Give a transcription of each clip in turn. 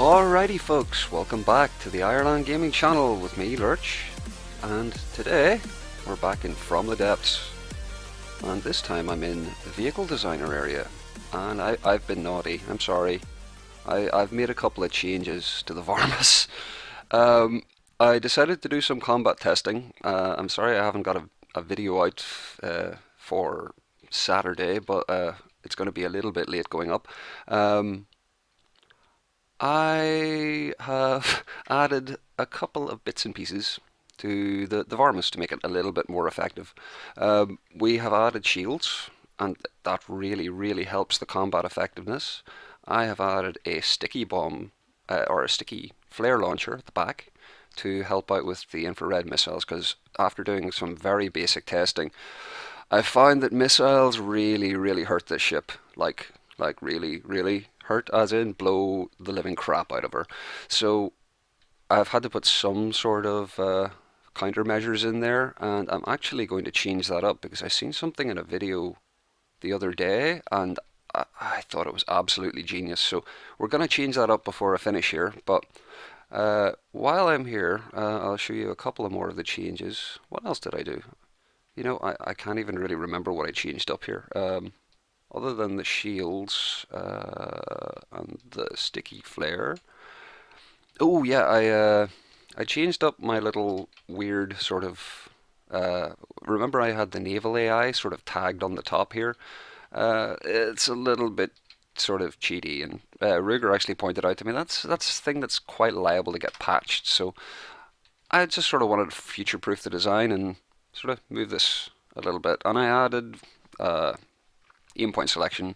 Alrighty folks, welcome back to the Ireland Gaming Channel with me, Lurch, and today we're back in From the Depths, and this time I'm in the vehicle designer area, and I've been naughty, I'm sorry. I've made a couple of changes to the Varmus. I decided to do some combat testing. I'm sorry I haven't got a video out for Saturday, but it's going to be a little bit late going up. I have added a couple of bits and pieces to the Varmus to make it a little bit more effective. We have added shields, and that really helps the combat effectiveness. I have added a sticky bomb or a sticky flare launcher at the back to help out with the infrared missiles, because after doing some very basic testing, I found that missiles really hurt this ship. Like really hurt, as in blow the living crap out of her. So I've had to put some sort of countermeasures in there, and I'm actually going to change that up because I seen something in a video the other day, and I thought it was absolutely genius. So we're going to change that up before I finish here. But while I'm here, I'll show you a couple of more of the changes. What else did I do? You know, I can't even really remember what I changed up here. Other than the shields and the sticky flare. Oh yeah, I changed up my little weird sort of. Remember, I had the naval AI sort of tagged on the top here. It's a little bit sort of cheaty, and Ruger actually pointed out to me that's a thing that's quite liable to get patched. So I just sort of wanted to future-proof the design and sort of move this a little bit, and I added aim point selection.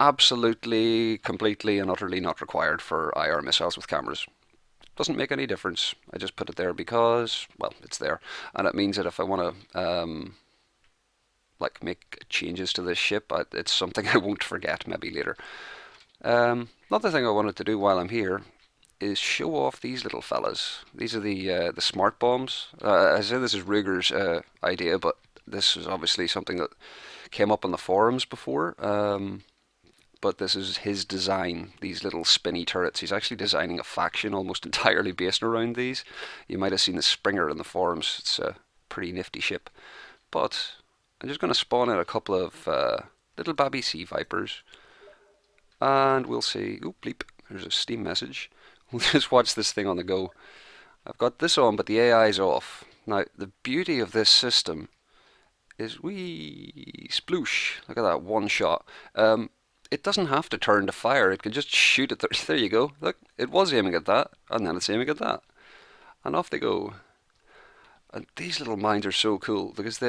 Absolutely, completely, and utterly not required for IR missiles with cameras. Doesn't make any difference. I just put it there because, well, it's there, and it means that if I want to like make changes to this ship, it's something I won't forget maybe later. Another thing I wanted to do while I'm here is show off these little fellas. These are the smart bombs. I say this is Ruger's idea, but this is obviously something that came up on the forums before. But this is his design, these little spinny turrets. He's actually designing a faction almost entirely based around these. You might have seen the Springer in the forums. It's a pretty nifty ship. But I'm just going to spawn in a couple of little babby sea vipers, and we'll see. Oop, bleep, there's a Steam message. We'll just watch this thing on the go. I've got this on, but the AI is off. Now, the beauty of this system is wee sploosh. Look at that, one shot. It doesn't have to turn to fire. It can just shoot it. There you go. Look, it was aiming at that, and then it's aiming at that. And off they go. And these little mines are so cool because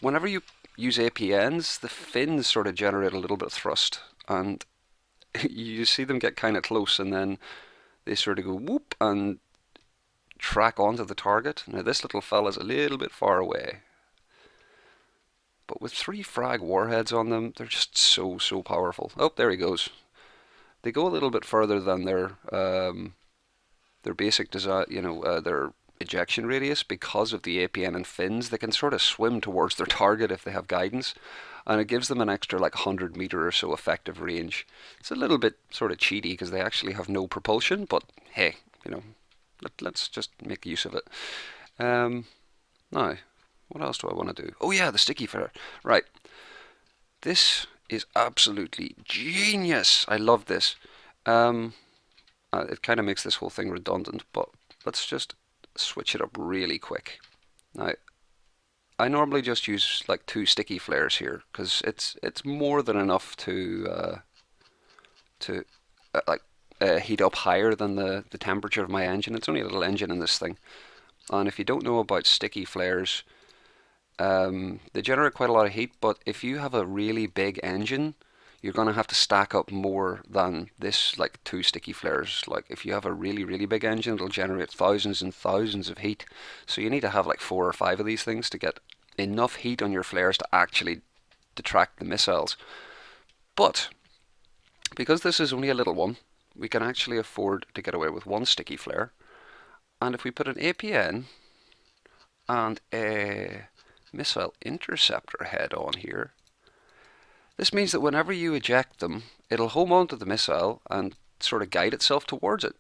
whenever you use APNs, the fins sort of generate a little bit of thrust, and you see them get kind of close, and then they sort of go whoop and track onto the target. Now this little fella's a little bit far away, but with 3 frag warheads on them, they're just so powerful. Oh, there he goes. They go a little bit further than their basic design, you know, their ejection radius. Because of the APN and fins, they can sort of swim towards their target if they have guidance, and it gives them an extra like 100-meter or so effective range. It's a little bit sort of cheaty because they actually have no propulsion, but hey, you know, let's just make use of it. Now, what else do I want to do? Oh yeah, the sticky flare. Right. This is absolutely genius. I love this. It kind of makes this whole thing redundant, but let's just switch it up really quick. Now, I normally just use like 2 sticky flares here because it's more than enough to heat up higher than the temperature of my engine. It's only a little engine in this thing, and if you don't know about sticky flares, they generate quite a lot of heat, but if you have a really big engine, you're going to have to stack up more than this, like 2 sticky flares. Like if you have a really big engine, it'll generate thousands and thousands of heat. So you need to have like 4 or 5 of these things to get enough heat on your flares to actually detract the missiles. But because this is only a little one, we can actually afford to get away with 1 sticky flare. And if we put an APN and a missile interceptor head on here, this means that whenever you eject them, it'll hold on to the missile and sort of guide itself towards it,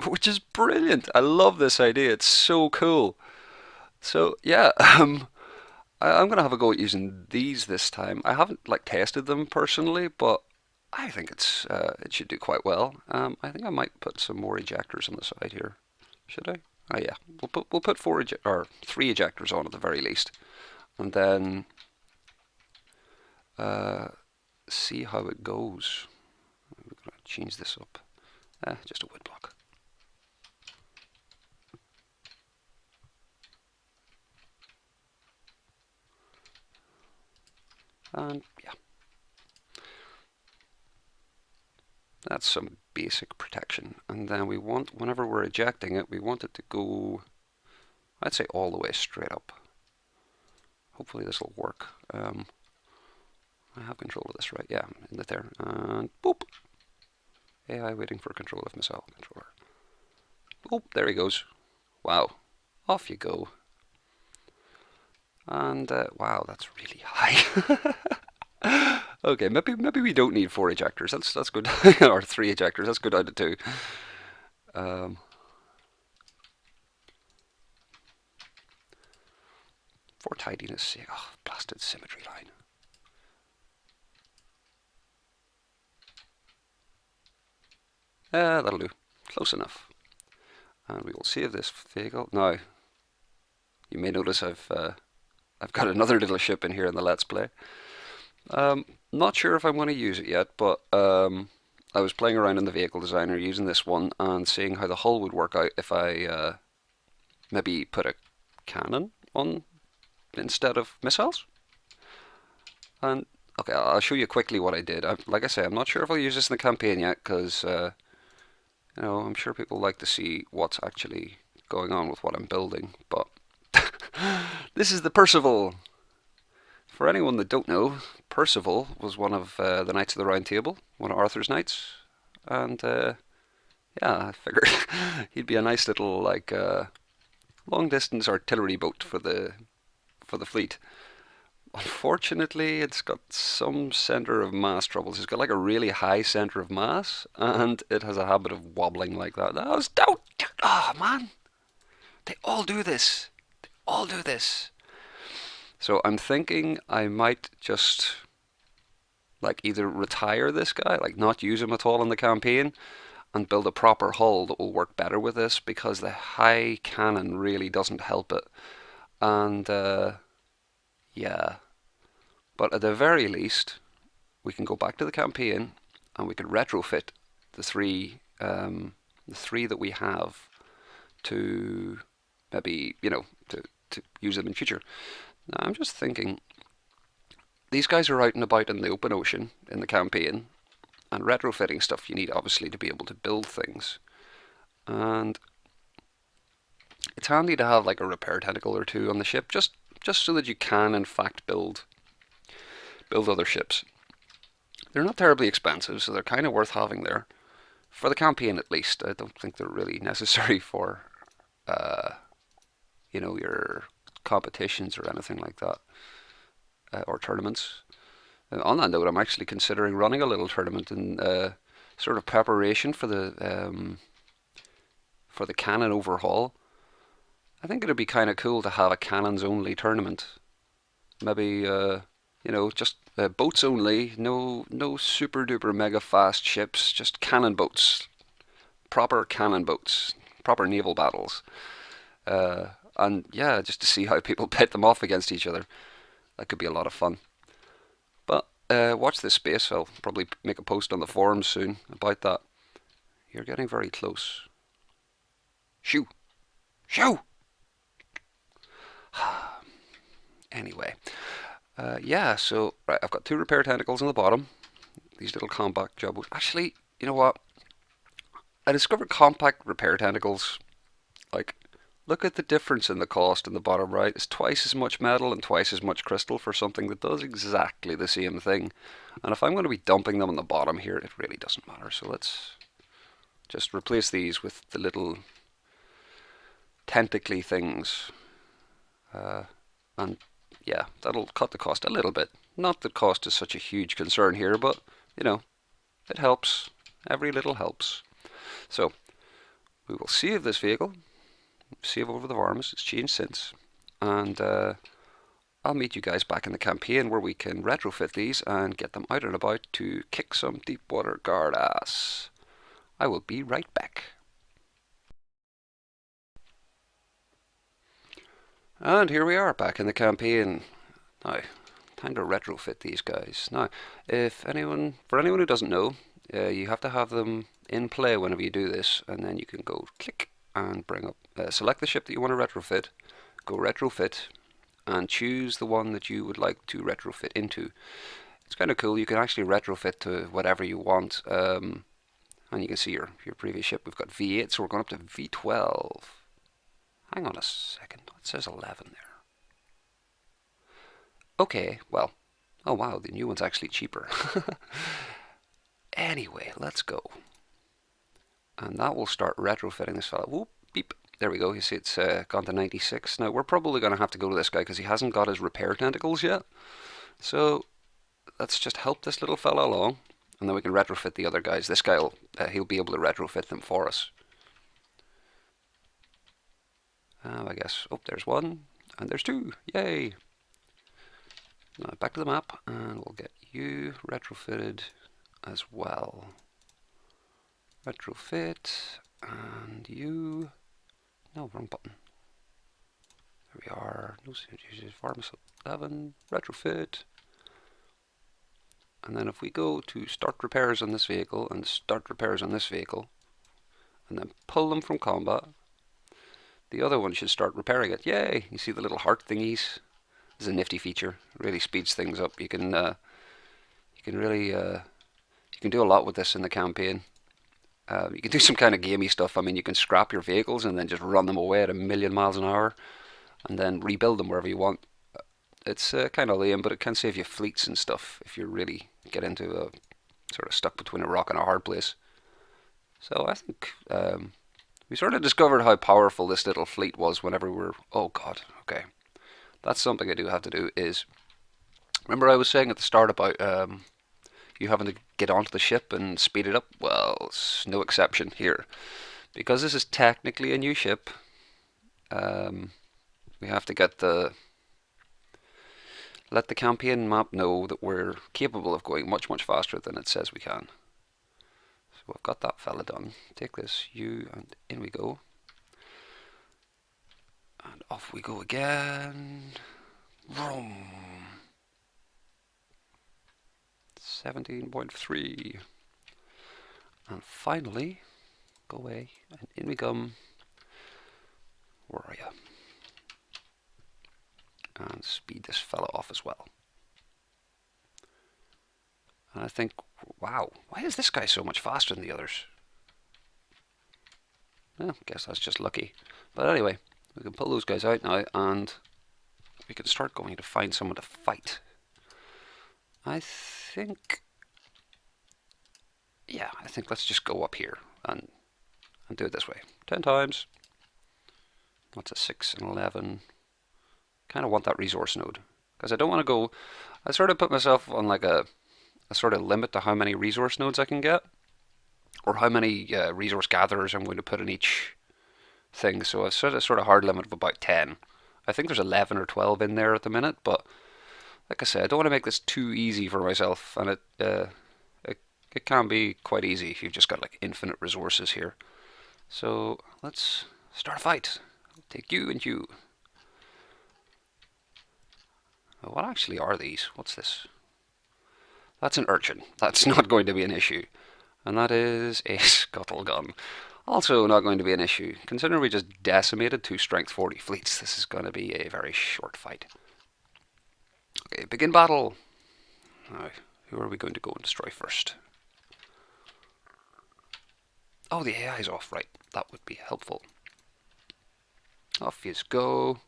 which is brilliant. I love this idea. It's so cool. So yeah, I'm gonna have a go at using these this time. I haven't like tested them personally, but I think it should do quite well. I think I might put some more ejectors on the side here. Should I? Oh yeah, we'll put or three ejectors on at the very least, and then see how it goes. We're gonna change this up. Just a wood block. And yeah, that's some basic protection. And then we want, whenever we're ejecting it, we want it to go, I'd say all the way straight up. Hopefully this will work. I have control of this, right? Yeah, in there. And boop. AI waiting for control of missile controller. Oh, there he goes. Wow. Off you go. And wow, that's really high. Okay, maybe we don't need four ejectors. That's good, or three ejectors. Let's go down to two. For tidiness' sake, oh, blasted symmetry line. That'll do. Close enough. And we will save this vehicle. Now, you may notice I've got another little ship in here in the Let's Play. Not sure if I'm going to use it yet, but I was playing around in the vehicle designer using this one and seeing how the hull would work out if I maybe put a cannon on instead of missiles. And okay, I'll show you quickly what I did. Like I say, I'm not sure if I'll use this in the campaign yet because you know, I'm sure people like to see what's actually going on with what I'm building. But this is the Percival. For anyone that don't know, Percival was one of the Knights of the Round Table, one of Arthur's knights, and yeah, I figured he'd be a nice little like long-distance artillery boat for the fleet. Unfortunately, it's got some center of mass troubles. It's got like a really high center of mass, and it has a habit of wobbling like that. That was don't. Oh man, they all do this. They all do this. So I'm thinking I might just like either retire this guy, like not use him at all in the campaign, and build a proper hull that will work better with this because the high cannon really doesn't help it. And yeah, but at the very least, we can go back to the campaign and we can retrofit the three that we have to maybe to use them in future. Now, I'm just thinking, these guys are out and about in the open ocean in the campaign, and retrofitting stuff you need obviously to be able to build things. And it's handy to have like a repair tentacle or two on the ship, just so that you can in fact build other ships. They're not terribly expensive, so they're kind of worth having there. For the campaign at least. I don't think they're really necessary for your competitions or anything like that, or tournaments. On that note, I'm actually considering running a little tournament in sort of preparation for the cannon overhaul. I think it'd be kind of cool to have a cannons only tournament. Maybe just boats only, no super duper mega fast ships, just cannon boats, proper cannon boats, proper naval battles. And yeah, just to see how people pit them off against each other. That could be a lot of fun. But watch this space. I'll probably make a post on the forums soon about that. You're getting very close. Shoo! Shoo! Anyway, yeah, so right, I've got two repair tentacles on the bottom. These little compact job. Actually, you know what? I discovered compact repair tentacles. Like, look at the difference in the cost in the bottom right. It's twice as much metal and twice as much crystal for something that does exactly the same thing. And if I'm going to be dumping them on the bottom here, it really doesn't matter. So let's just replace these with the little tentacly things. And yeah, that'll cut the cost a little bit. Not that cost is such a huge concern here, but it helps. Every little helps. So we will save this vehicle, save over the varmints. It's changed since, and I'll meet you guys back in the campaign where we can retrofit these and get them out and about to kick some deep-water guard ass. I will be right back. And here we are back in the campaign. Now, time to retrofit these guys. Now, for anyone who doesn't know, you have to have them in play whenever you do this, and then you can go click and bring up, select the ship that you want to retrofit, go retrofit, and choose the one that you would like to retrofit into. It's kind of cool. You can actually retrofit to whatever you want, and you can see your previous ship. We've got V8, so we're going up to V12. Hang on a second. It says 11 there. Okay, well, oh wow, the new one's actually cheaper. Anyway, let's go. And that will start retrofitting this fella. Whoop, beep. There we go. You see it's gone to 96. Now, we're probably going to have to go to this guy because he hasn't got his repair tentacles yet. So, let's just help this little fella along. And then we can retrofit the other guys. This guy, he'll be able to retrofit them for us. I guess, oh, there's one. And there's two. Yay! Now, back to the map. And we'll get you retrofitted as well. Retrofit, and you, no, wrong button. There we are, no synergies, Varmus 11, retrofit. And then if we go to start repairs on this vehicle and start repairs on this vehicle, and then pull them from combat, the other one should start repairing it. Yay! You see the little heart thingies? This is a nifty feature. It really speeds things up. You can really you can do a lot with this in the campaign. You can do some kind of gamey stuff. I mean, you can scrap your vehicles and then just run them away at 1,000,000 miles an hour and then rebuild them wherever you want. It's kind of lame, but it can save you fleets and stuff if you really get into a sort of stuck between a rock and a hard place. So I think we sort of discovered how powerful this little fleet was whenever we were... Oh god, okay. That's something I do have to do is... Remember I was saying at the start about... you having to get onto the ship and speed it up? Well, it's no exception here. Because this is technically a new ship, we have to let the campaign map know that we're capable of going much, much faster than it says we can. So I've got that fella done. Take this, you, and in we go. And off we go again. Vroom. 17.3. And finally, go away, and in we come. Where are you? And speed this fella off as well. And I think, wow, why is this guy so much faster than the others? Well, I guess that's just lucky. But anyway, we can pull those guys out now, and we can start going to find someone to fight. I think, yeah, I think let's just go up here and do it this way. 10 times. What's a 6 and 11? Kind of want that resource node. Because I don't want to go... I sort of put myself on like a sort of limit to how many resource nodes I can get. Or how many resource gatherers I'm going to put in each thing. So I've set a sort of hard limit of about 10. I think there's 11 or 12 in there at the minute, but... Like I said, I don't want to make this too easy for myself, and it can be quite easy if you've just got like infinite resources here. So let's start a fight. I'll take you and you. What actually are these? What's this? That's an urchin. That's not going to be an issue. And that is a scuttle gun. Also not going to be an issue. Considering we just decimated 2 strength 40 fleets, this is going to be a very short fight. Okay, begin battle. Now, who are we going to go and destroy first? Oh, the AI's off, right. That would be helpful. Off you go.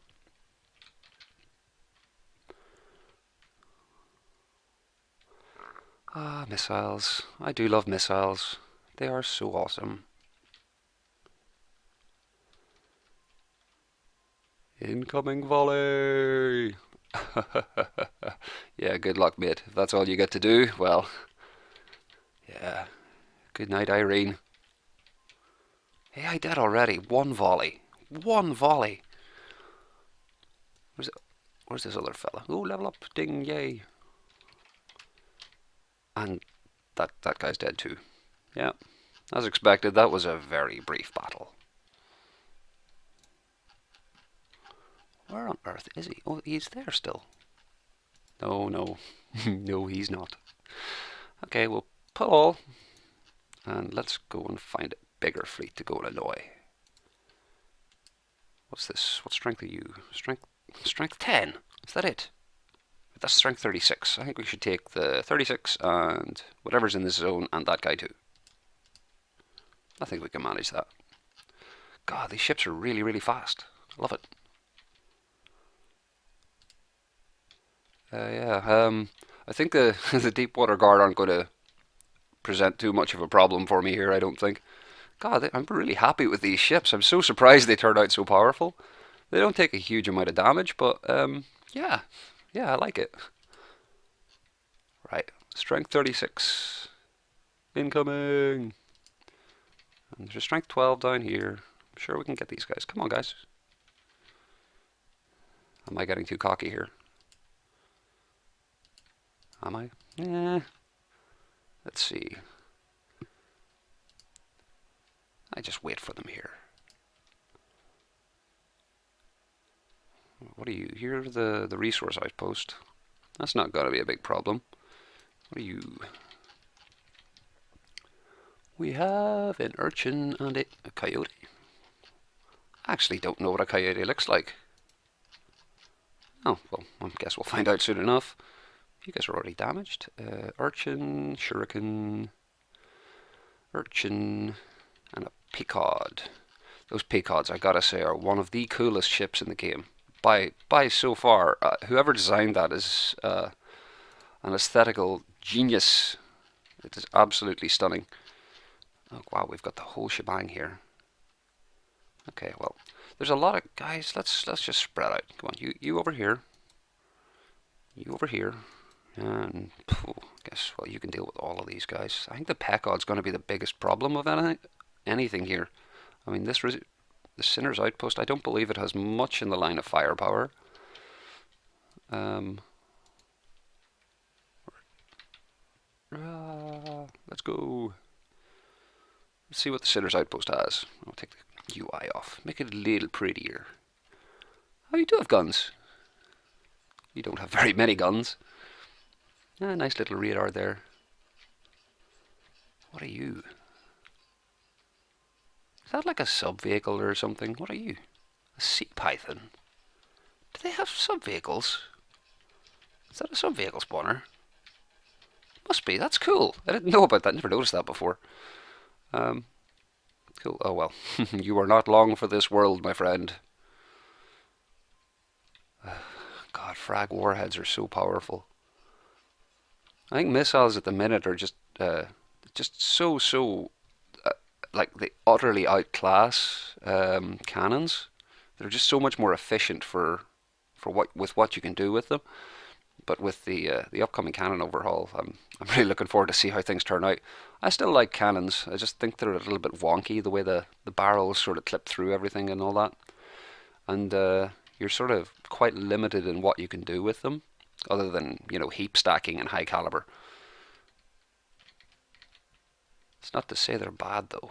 Ah, missiles. I do love missiles. They are so awesome. Incoming volley! Yeah, good luck, mate. If that's all you get to do, well, yeah, Good night, Irene. Hey, I did already. One volley. One volley. Where's, where's this other fella? Oh, level up. Ding, yay. And that guy's dead too. Yeah. As expected, that was a very brief battle. Where on earth is he? Oh, he's there still. No, no. No, he's not. Okay, we'll pull. And let's go and find a bigger fleet to go and annoy. What's this? What strength are you? Strength 10. Is that it? That's strength 36. I think we should take the 36 and whatever's in this zone and that guy too. I think we can manage that. God, these ships are really, really fast. I love it. Yeah, I think the the deep water guard aren't going to present too much of a problem for me here. I don't think. God, I'm really happy with these ships. I'm so surprised they turned out so powerful. They don't take a huge amount of damage, but yeah, yeah, I like it. Right, strength 36 incoming, and there's a strength 12 down here. I'm sure we can get these guys. Come on, guys. Am I getting too cocky here? Am I? Yeah. Let's see. I just wait for them here. What are you? Here's the resource outpost. That's not going to be a big problem. What are you? We have an urchin and a coyote. I actually don't know what a coyote looks like. Oh, well, I guess we'll find out soon enough. You guys are already damaged. Urchin, shuriken, urchin, and a pequod. Those pequods, I gotta say, are one of the coolest ships in the game. By so far, whoever designed that is an aesthetical genius. It is absolutely stunning. Oh wow, we've got the whole shebang here. Okay, well, there's a lot of guys. Let's just spread out. Come on, you over here. You over here. And I guess well, you can deal with all of these guys. I think the Pequod's going to be the biggest problem of anything here. I mean, the Sinner's Outpost. I don't believe it has much in the line of firepower. Let's go. Let's see what the Sinner's Outpost has. I'll take the UI off. Make it a little prettier. Oh, you do have guns. You don't have very many guns. Ah, nice little radar there. What are you? Is that like a sub-vehicle or something? What are you? A sea python? Do they have sub-vehicles? Is that a sub-vehicle spawner? Must be. That's cool. I didn't know about that. Never noticed that before. Cool. Oh well. You are not long for this world, my friend. God, frag warheads are so powerful. I think missiles at the minute are just so like they utterly outclass cannons. They're just so much more efficient for what you can do with them. But with the upcoming cannon overhaul, I'm really looking forward to see how things turn out. I still like cannons. I just think they're a little bit wonky the way the barrels sort of clip through everything and all that, and you're sort of quite limited in what you can do with them, other than heap stacking and high caliber. It's not to say they're bad though.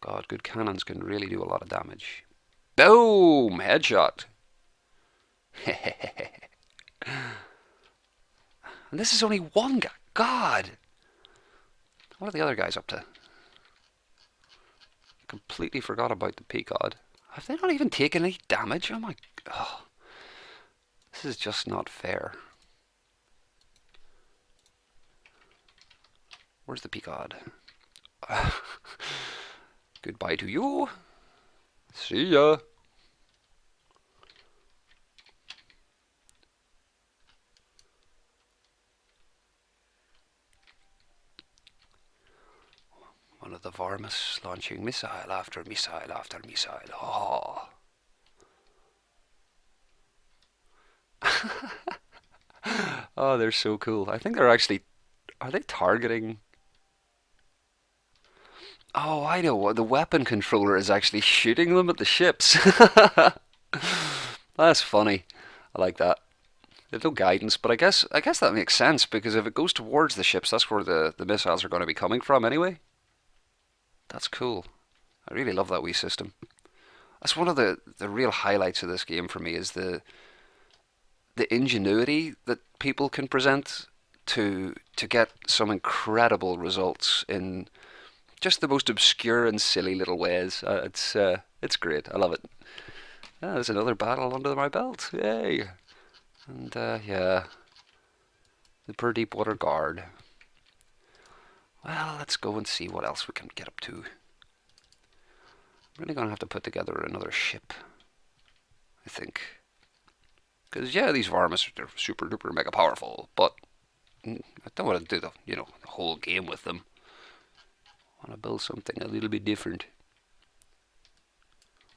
God, good cannons can really do a lot of damage. Boom! Headshot. And this is only one guy. God! What are the other guys up to? Completely forgot about the Pequod. Have they not even taken any damage? Oh my... Oh, this is just not fair. Where's the Pequod? Goodbye to you. See ya. One of the Varmus launching missile after missile after missile. Oh. Oh, they're so cool. I think they're actually... Are they targeting... Oh, I know. The weapon controller is actually shooting them at the ships. That's funny. I like that. There's no guidance, but I guess that makes sense because if it goes towards the ships, that's where the missiles are going to be coming from anyway. That's cool. I really love that wee system. That's one of the real highlights of this game for me is the ingenuity that people can present to get some incredible results in just the most obscure and silly little ways. It's great. I love it. Ah, there's another battle under my belt. Yay! And yeah, the Per Deepwater Guard. Well, let's go and see what else we can get up to. I'm really gonna have to put together another ship, I think. Because yeah, these varmints are super duper mega powerful, but I don't want to do the whole game with them. I want to build something a little bit different.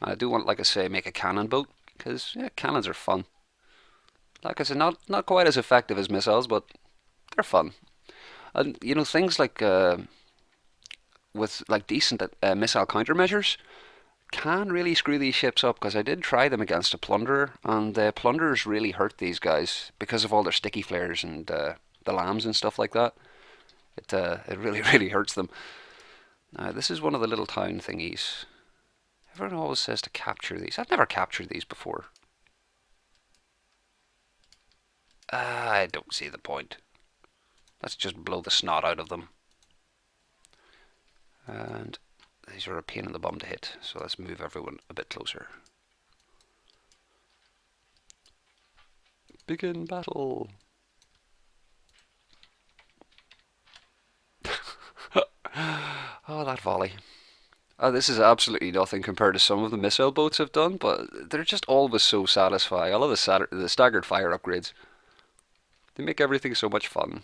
I do want, like I say, make a cannon boat because yeah, cannons are fun. Like I said, not quite as effective as missiles, but they're fun. And things like with like decent missile countermeasures can really screw these ships up because I did try them against a plunderer, and the plunderers really hurt these guys because of all their sticky flares and the lambs and stuff like that. It really really hurts them. This is one of the little town thingies. Everyone always says to capture these. I've never captured these before. I don't see the point. Let's just blow the snot out of them. And these are a pain in the bum to hit, so let's move everyone a bit closer. Begin battle. Oh, that volley. This is absolutely nothing compared to some of the missile boats I've done, but they're just always so satisfying. I love the staggered fire upgrades. They make everything so much fun.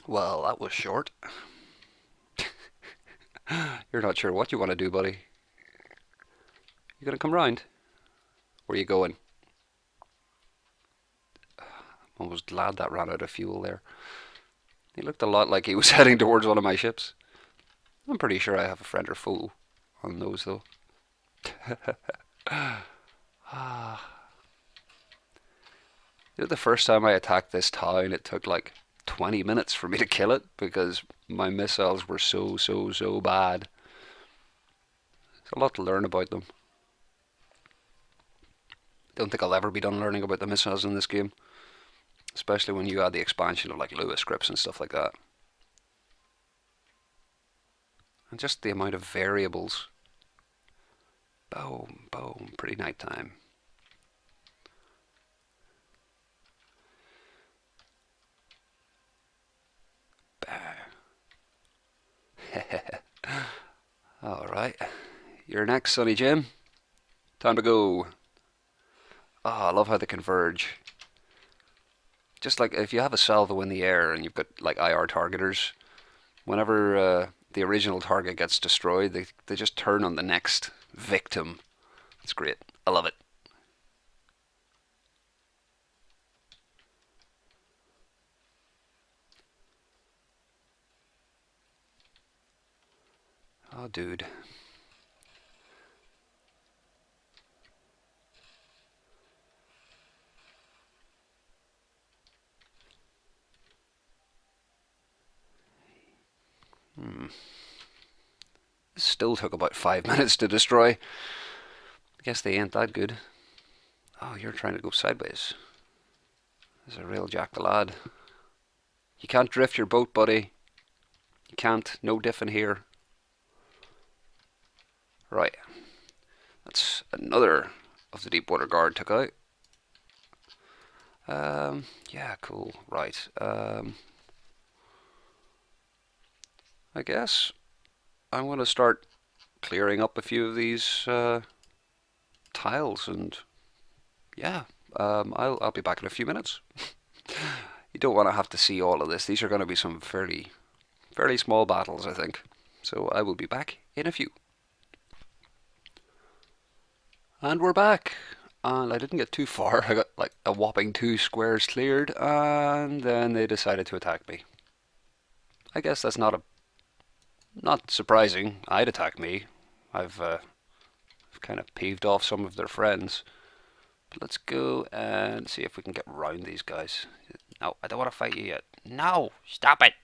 Well, that was short. You're not sure what you want to do, buddy. You gonna come round? Where are you going? I was glad that ran out of fuel there. He looked a lot like he was heading towards one of my ships. I'm pretty sure I have a friend or foe on those though. The first time I attacked this town, it took like 20 minutes for me to kill it because my missiles were so bad. There's a lot to learn about them. Don't think I'll ever be done learning about the missiles in this game, especially when you add the expansion of like Lewis scripts and stuff like that. And just the amount of variables. Boom, boom, pretty nighttime. Alright, you're next, Sonny Jim. Time to go. Ah, I love how they converge. Just like if you have a salvo in the air and you've got like IR targeters, whenever the original target gets destroyed, they just turn on the next victim. It's great. I love it. Oh, dude. This still took about 5 minutes to destroy. I guess they ain't that good. Oh, you're trying to go sideways. This is a real Jack the Lad. You can't drift your boat, buddy. You can't. No diffing here. Right. That's another of the Deepwater Guard took out. Yeah, cool. Right. I guess I'm going to start clearing up a few of these tiles, and yeah, I'll be back in a few minutes. You don't want to have to see all of this. These are going to be some fairly small battles, I think. So I will be back in a few. And we're back. And I didn't get too far. I got like a whopping 2 squares cleared, and then they decided to attack me. I guess that's not surprising. I'd attack me. I've kind of peeved off some of their friends. But let's go and see if we can get around these guys. No, I don't want to fight you yet. No, stop it.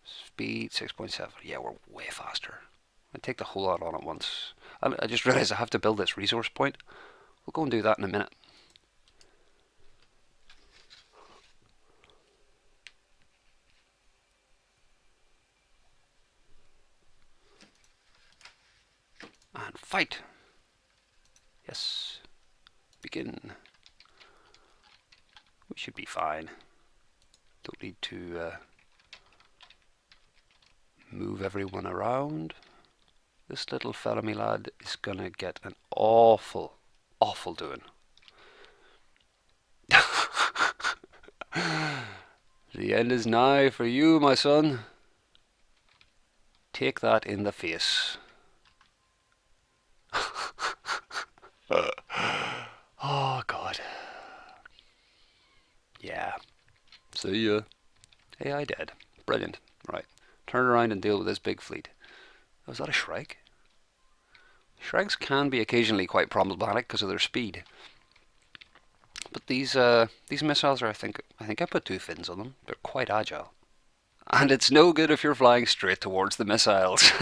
Speed 6.7. Yeah, we're way faster. I take the whole lot on at once. I just realized I have to build this resource point. We'll go and do that in a minute. And fight. Yes. Begin. We should be fine. Don't need to move everyone around. This little fella, me lad, is gonna get an awful doing. The end is nigh for you, my son. Take that in the face. Oh, God. Yeah. See ya. Hey, I did. Brilliant. Right. Turn around and deal with this big fleet. Oh, is that a Shrike? Shrikes can be occasionally quite problematic because of their speed. But these missiles are, I think I put 2 fins on them. They're quite agile. And it's no good if you're flying straight towards the missiles.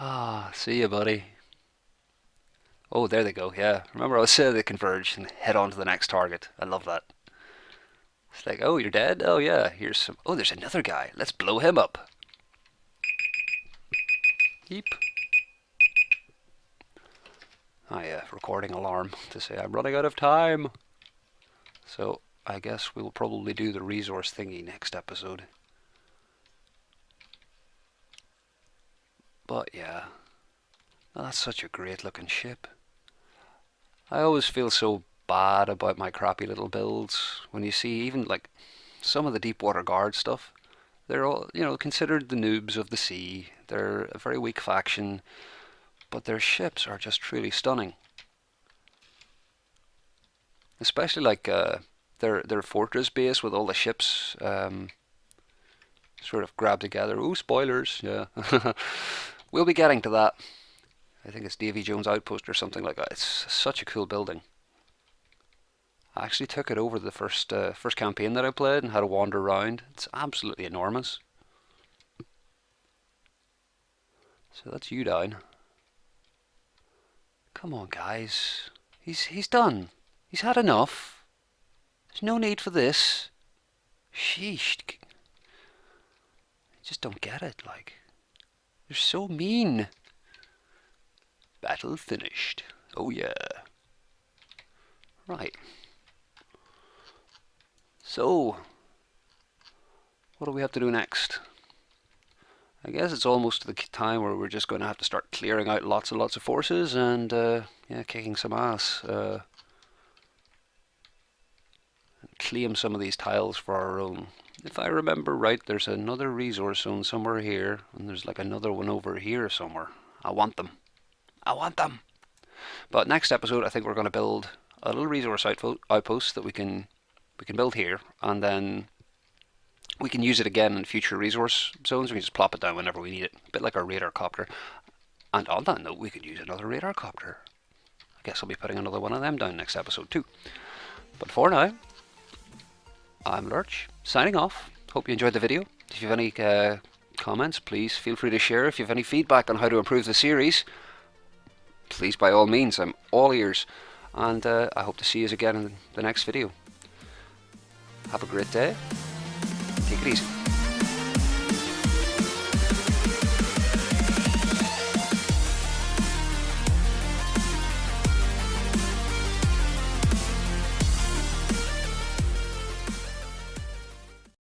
Ah, see ya, buddy. Oh, there they go, yeah. Remember I was saying they converge and head on to the next target. I love that. It's like, oh, you're dead? Oh, yeah, here's some... Oh, there's another guy. Let's blow him up. Yeep. Recording alarm to say I'm running out of time. So, I guess we'll probably do the resource thingy next episode. But, yeah. Oh, that's such a great looking ship. I always feel so bad about my crappy little builds when you see even like some of the Deepwater Guard stuff. They're all, considered the noobs of the sea. They're a very weak faction, but their ships are just truly stunning. Especially like their fortress base with all the ships sort of grabbed together. Ooh, spoilers, yeah. We'll be getting to that. I think it's Davy Jones Outpost or something like that. It's such a cool building. I actually took it over the first campaign that I played and had to wander around. It's absolutely enormous. So that's you down. Come on, guys. He's done. He's had enough. There's no need for this. Sheesh. I just don't get it, like. They're so mean. Battle finished. Oh yeah. Right. So, what do we have to do next? I guess it's almost the time where we're just going to have to start clearing out lots and lots of forces and yeah, kicking some ass. And claim some of these tiles for our own. If I remember right, there's another resource zone somewhere here, and there's like another one over here somewhere. I want them. I want them. But next episode, I think we're going to build a little resource outpost that we can build here, and then we can use it again in future resource zones. We can just plop it down whenever we need it, a bit like our radar copter. And on that note, we could use another radar copter. I guess I'll be putting another one of them down next episode too. But for now, I'm Lurch, signing off. Hope you enjoyed the video. If you have any comments, please feel free to share. If you have any feedback on how to improve the series, please by all means, I'm all ears. And I hope to see you again in the next video. Have a great day. Take it easy.